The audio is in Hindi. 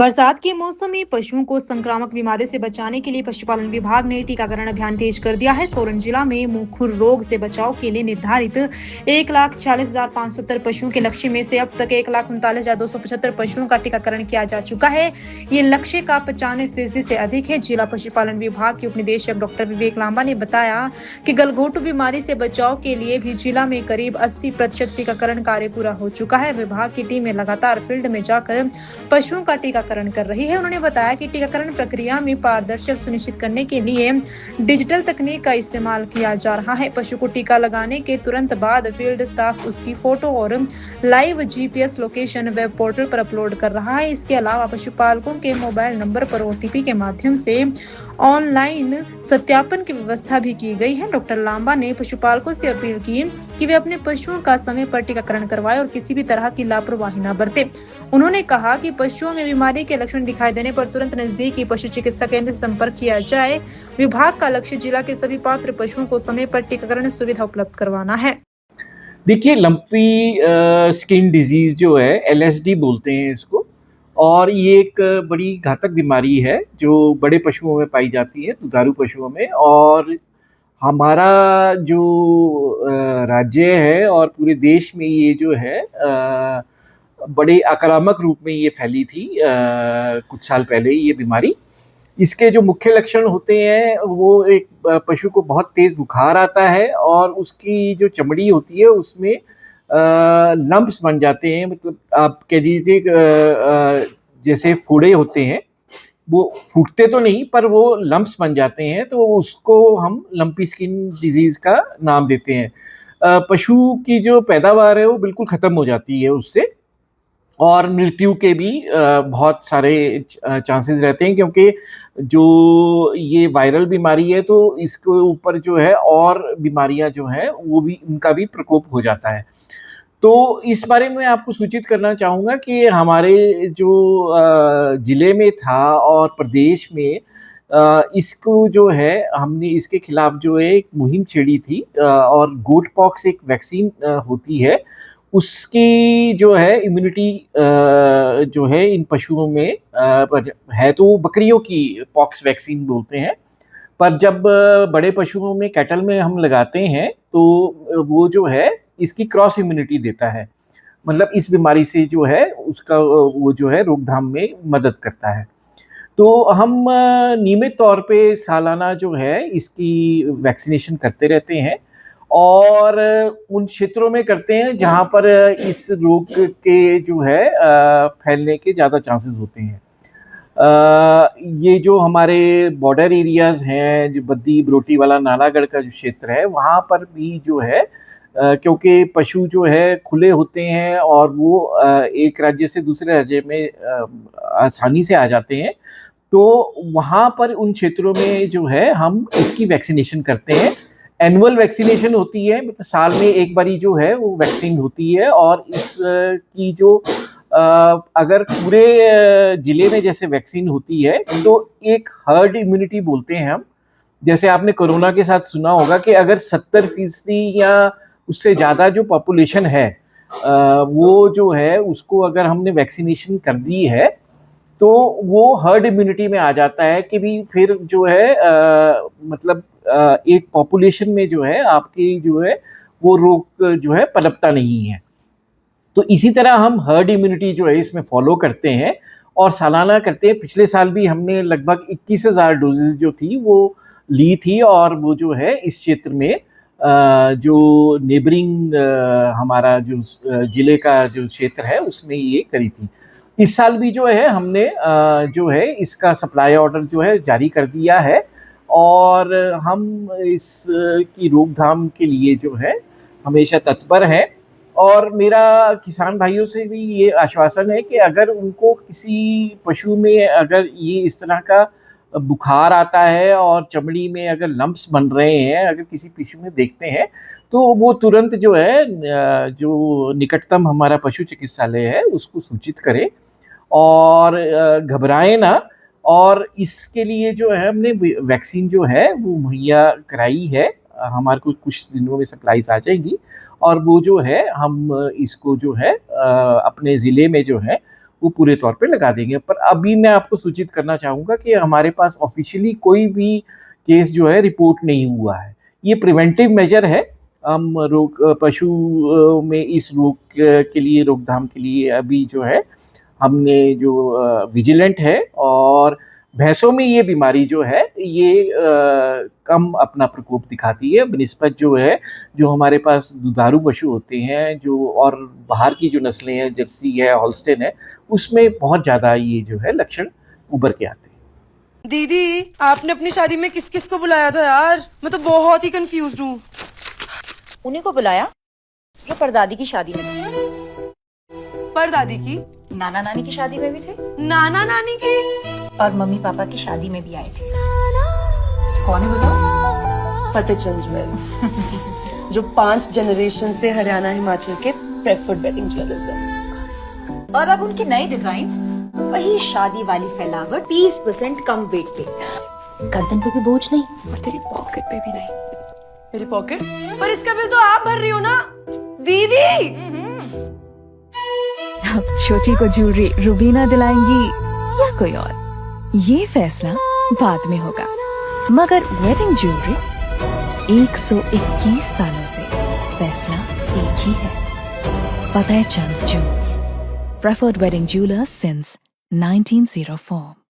बरसात के मौसम में पशुओं को संक्रामक बीमारियों से बचाने के लिए पशुपालन विभाग ने टीकाकरण अभियान तेज कर दिया है। सोलन जिला में मुंह खुर रोग से बचाव के लिए निर्धारित 1,46,570 पशुओं के लक्ष्य में से अब तक 1,39,275 पशुओं का टीकाकरण किया जा चुका है। ये लक्ष्य का 95% से अधिक है। जिला पशुपालन विभाग के उप निदेशक डॉक्टर विवेक लांबा ने बताया कि गलघोटू बीमारी से बचाव के लिए भी जिला में करीब 80% टीकाकरण कार्य पूरा हो चुका है। विभाग की टीमें लगातार फील्ड में जाकर पशुओं का टीकाकरण कर रही है। उन्होंने बताया कि टीकाकरण प्रक्रिया में पारदर्शिता सुनिश्चित करने के लिए डिजिटल तकनीक का इस्तेमाल किया जा रहा है। पशु को टीका लगाने के तुरंत बाद फील्ड स्टाफ उसकी फोटो और live GPS location web portal पर अपलोड कर रहा है। इसके अलावा पशुपालकों के मोबाइल नंबर पर ओटीपी के माध्यम से ऑनलाइन सत्यापन की व्यवस्था भी की गई है। डॉक्टर लांबा ने पशुपालकों से अपील की कि वे अपने पशुओं का समय पर टीकाकरण करवाएं और किसी भी तरह की लापरवाही न बरतें। उन्होंने कहा कि पशुओं में बीमारी के लक्षण दिखाई देने पर तुरंत नजदीकी पशु चिकित्सा केंद्र से संपर्क किया जाए। विभाग का लक्ष्य जिला के सभी पात्र पशुओं को समय पर टीकाकरण सुविधा उपलब्ध करवाना है। देखिए, लंपी स्किन डिजीज जो है एलएसडी बोलते हैं इसको, और ये एक बड़ी घातक बीमारी है जो बड़े पशुओं में पाई जाती है, दुधारू पशुओं में। और हमारा जो राज्य है और पूरे देश में ये जो है बड़े आक्रामक रूप में ये फैली थी कुछ साल पहले ये बीमारी। इसके जो मुख्य लक्षण होते हैं वो एक पशु को बहुत तेज बुखार आता है और उसकी जो चमड़ी होती है उसमें लंप्स बन जाते हैं। मतलब आप कह दीजिए जैसे फोड़े होते हैं, वो फूटते तो नहीं पर वो लंप्स बन जाते हैं, तो उसको हम लंपी स्किन डिजीज का नाम देते हैं। पशु की जो पैदावार है वो बिल्कुल खत्म हो जाती है उससे, और मृत्यु के भी बहुत सारे चांसेस रहते हैं, क्योंकि जो ये वायरल बीमारी है तो इसके ऊपर जो है और बीमारियां जो हैं वो भी, उनका भी प्रकोप हो जाता है। तो इस बारे में आपको सूचित करना चाहूँगा कि हमारे जो ज़िले में था और प्रदेश में इसको जो है हमने इसके खिलाफ जो है एक मुहिम छेड़ी थी, और गोट पॉक्स एक वैक्सीन होती है, उसकी जो है इम्यूनिटी जो है इन पशुओं में है, तो बकरियों की पॉक्स वैक्सीन बोलते हैं। पर जब बड़े पशुओं में, कैटल में हम लगाते हैं तो वो जो है इसकी क्रॉस इम्यूनिटी देता है। मतलब इस बीमारी से जो है उसका वो जो है रोकथाम में मदद करता है। तो हम नियमित तौर पे सालाना जो है इसकी वैक्सीनेशन करते रहते हैं, और उन क्षेत्रों में करते हैं जहाँ पर इस रोग के जो है फैलने के ज़्यादा चांसेस होते हैं। ये जो हमारे बॉर्डर एरियाज़ हैं, जो बद्दी, बरोटीवाला, नालागढ़ का जो क्षेत्र है, वहाँ पर भी जो है क्योंकि पशु जो है खुले होते हैं और वो एक राज्य से दूसरे राज्य में आसानी से आ जाते हैं, तो वहाँ पर उन क्षेत्रों में जो है हम इसकी वैक्सीनेशन करते हैं। एनुअल वैक्सीनेशन होती है, मतलब साल में एक बारी जो है वो वैक्सीन होती है, और इस की जो अगर पूरे जिले में जैसे वैक्सीन होती है तो एक हर्ड इम्यूनिटी बोलते हैं हम। जैसे आपने कोरोना के साथ सुना होगा कि अगर 70% या उससे ज़्यादा जो पॉपुलेशन है वो जो है उसको अगर हमने वैक्सीनेशन कर दी है तो वो हर्ड इम्यूनिटी में आ जाता है कि भी फिर जो है मतलब एक पॉपुलेशन में जो है आपकी जो है वो रोग जो है पनपता नहीं है। तो इसी तरह हम हर्ड इम्यूनिटी जो है इसमें फॉलो करते हैं और सालाना करते हैं। पिछले साल भी हमने लगभग 21,000 डोजेज जो थी वो ली थी, और वो जो है इस क्षेत्र में जो नेबरिंग हमारा जो ज़िले का जो क्षेत्र है उसमें ये करी थी। इस साल भी जो है हमने जो है इसका सप्लाई ऑर्डर जो है जारी कर दिया है, और हम इस की रोकथाम के लिए जो है हमेशा तत्पर हैं। और मेरा किसान भाइयों से भी ये आश्वासन है कि अगर उनको किसी पशु में अगर ये इस तरह का बुखार आता है और चमड़ी में अगर लम्प्स बन रहे हैं, अगर किसी पशु में देखते हैं, तो वो तुरंत जो है जो निकटतम हमारा पशु चिकित्सालय है उसको सूचित करें, और घबराएं ना। और इसके लिए जो है हमने वैक्सीन जो है वो मुहैया कराई है, हमारे को कुछ दिनों में सप्लाईज आ जाएंगी, और वो जो है हम इसको जो है अपने ज़िले में जो है वो पूरे तौर पे लगा देंगे। पर अभी मैं आपको सूचित करना चाहूँगा कि हमारे पास ऑफ़िशियली कोई भी केस जो है रिपोर्ट नहीं हुआ है। ये प्रिवेंटिव मेजर है। हम पशु में इस रोग के लिए रोकथाम के लिए अभी जो है हमने जो विजिलेंट है, और भैंसों में ये बीमारी जो है ये कम अपना प्रकोप दिखाती है बनिस्बत जो है जो हमारे पास दुधारू पशु होते हैं, जो और बाहर की जो नस्लें हैं, जर्सी है, हॉल्स्टेन है, उसमें बहुत ज़्यादा ये जो है लक्षण उभर के आते हैं। दीदी, आपने अपनी शादी में किस किस को बुलाया था यार? मैं तो बहुत ही कंफ्यूज हूँ। उन्हीं को बुलाया जो परदादी की शादी में थे। परदादी की, नाना नानी की शादी में भी थे नाना नानी की, और मम्मी पापा की शादी में भी आए थे। कौन है बताओ? फतेहचंद ज्वेल्स जो 5 जनरेशन से हरियाणा हिमाचल के प्रेफर्ड वेडिंग ज्वेलर्स हैं। और अब उनके नए डिजाइन्स, वही शादी वाली फैलावट, 30% कम वेट पे, गर्दन पे भी बोझ नहीं और तेरी पॉकेट पे भी नहीं। मेरी पॉकेट? पर इसका बिल तो आप भर रही हो ना दीदी। अब छोटी को ज्वेलरी रुबीना दिलाएंगी या कोई और, ये फैसला बाद में होगा, मगर वेडिंग ज्वेलरी 121 सालों से फैसला एक ही है। Fatehchand jewels, preferred wedding jewellers since 1904।